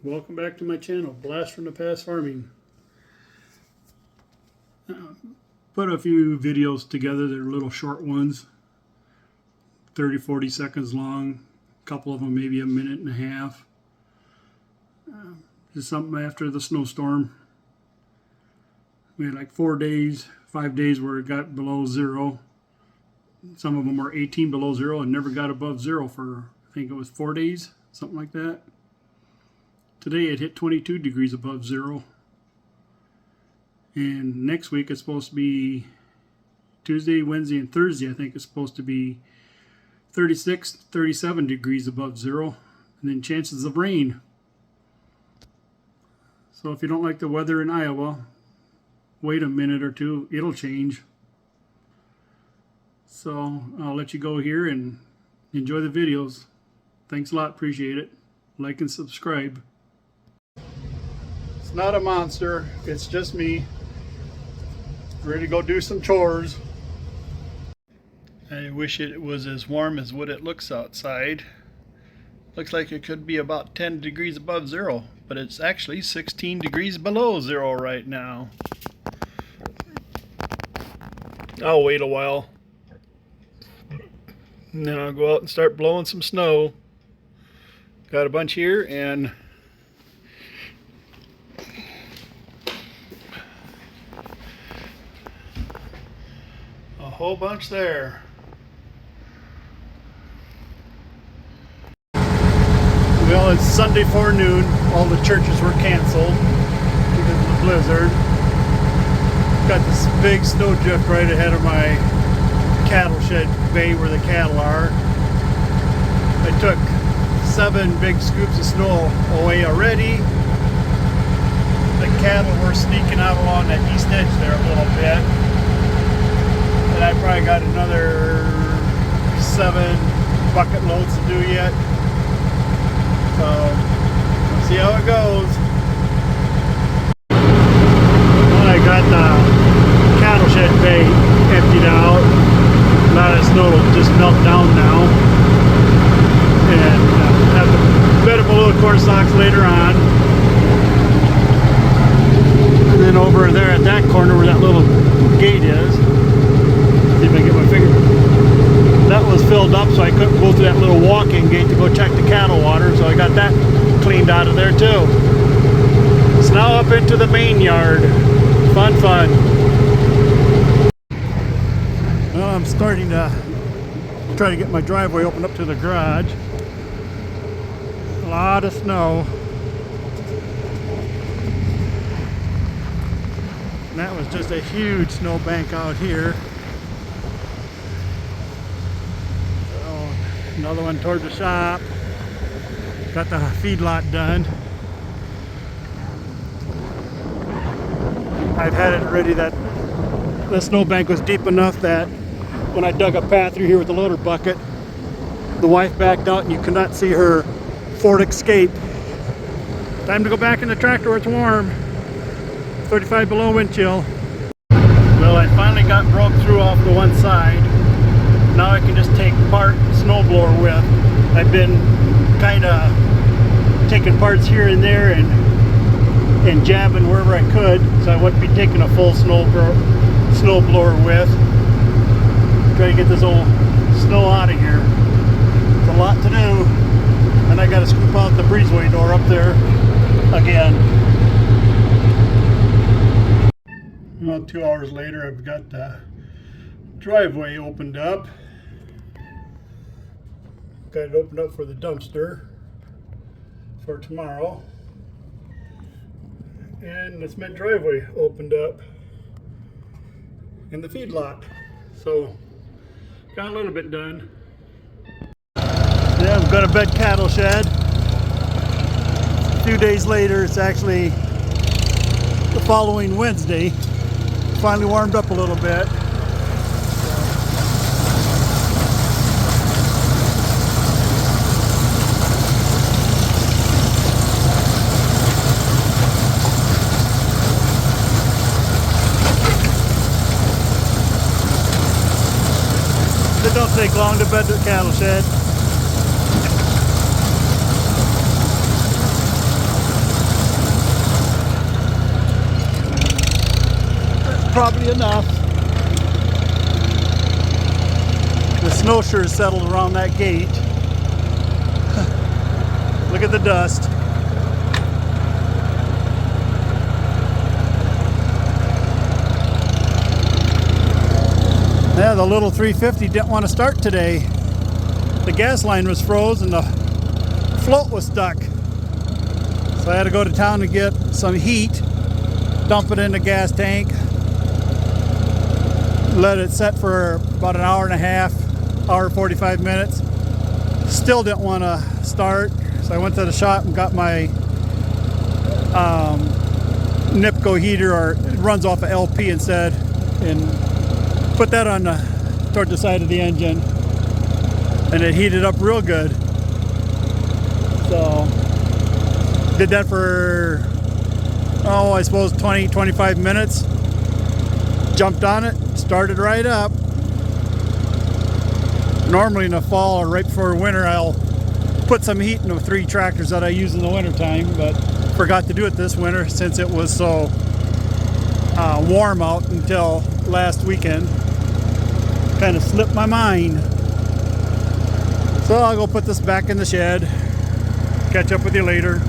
Welcome back to my channel, Blast from the Past Farming. Put a few videos together. They're little short ones, 30-40 seconds long, a couple of them maybe a minute and a half. Just something after the snowstorm. We had like 4 days, 5 days where it got below zero. Some of them were 18 below zero and never got above zero for, I think it was 4 days, something like that. Today it hit 22 degrees above zero. And next week it's supposed to be Tuesday, Wednesday, and Thursday. I think it's supposed to be 36, 37 degrees above zero. And then chances of rain. So if you don't like the weather in Iowa, wait a minute or two. It'll change. So I'll let you go here and enjoy the videos. Thanks a lot. Appreciate it. Like and subscribe. It's not a monster. It's just me. Ready to go do some chores. I wish it was as warm as what it looks outside. Looks like it could be about 10 degrees above zero, but it's actually 16 degrees below zero right now. I'll wait a while. And then I'll go out and start blowing some snow. Got a bunch here and a whole bunch there. Well, it's Sunday forenoon. All the churches were canceled because of the blizzard. Got this big snowdrift right ahead of my cattle shed bay where the cattle are. I took 7 big scoops of snow away already. The cattle were sneaking out along that east edge there a little bit. And I probably got another 7 bucket loads to do yet. So, we'll see how it goes. Well, I got the cattle shed bay emptied out. A lot of snow will just melt down now. And have to bed them a little corn stalks later on. And then over there at that corner where that little gate is, see if I can get my finger. That was filled up, so I couldn't go through that little walk-in gate to go check the cattle water, so I got that cleaned out of there too. It's now up into the main yard. Fun. Well, I'm starting to try to get my driveway opened up to the garage. A lot of snow. And that was just a huge snow bank out here. Another one towards the shop. Got the feedlot done. I've had it ready that the snowbank was deep enough that when I dug a path through here with the loader bucket, the wife backed out and you could not see her Ford Escape. Time to go back in the tractor where it's warm. 35 below wind chill. Well, I finally got broke through off the one side. Now I can just take part snowblower with. I've been kind of taking parts here and there and jabbing wherever I could, so I wouldn't be taking a full snowblower with. Try to get this old snow out of here. It's a lot to do. And I got to scoop out the breezeway door up there again. About 2 hours later, I've got the driveway opened up. Got it opened up for the dumpster for tomorrow. And it's my driveway opened up in the feedlot. So, got a little bit done. Yeah, I've got a bed cattle shed. A few days later, it's actually the following Wednesday. Finally warmed up a little bit. It don't take long to bed the cattle shed. probably enough. The snow sure is settled around that gate. Look at the dust. Yeah, the little 350 didn't want to start today. The gas line was froze and the float was stuck. So I had to go to town to get some heat, dump it in the gas tank, let it set for about an hour and a half, hour 45 minutes. Still didn't want to start, so I went to the shop and got my Nipco heater, or it runs off of LP instead, and put that on toward the side of the engine, and it heated up real good. So did that for, oh, I suppose 20-25 minutes. Jumped on it, started right up. Normally in the fall or right before winter, I'll put some heat in the 3 tractors that I use in the winter time, but forgot to do it this winter since it was so warm out until last weekend. Kind of slipped my mind. So I'll go put this back in the shed. Catch up with you later.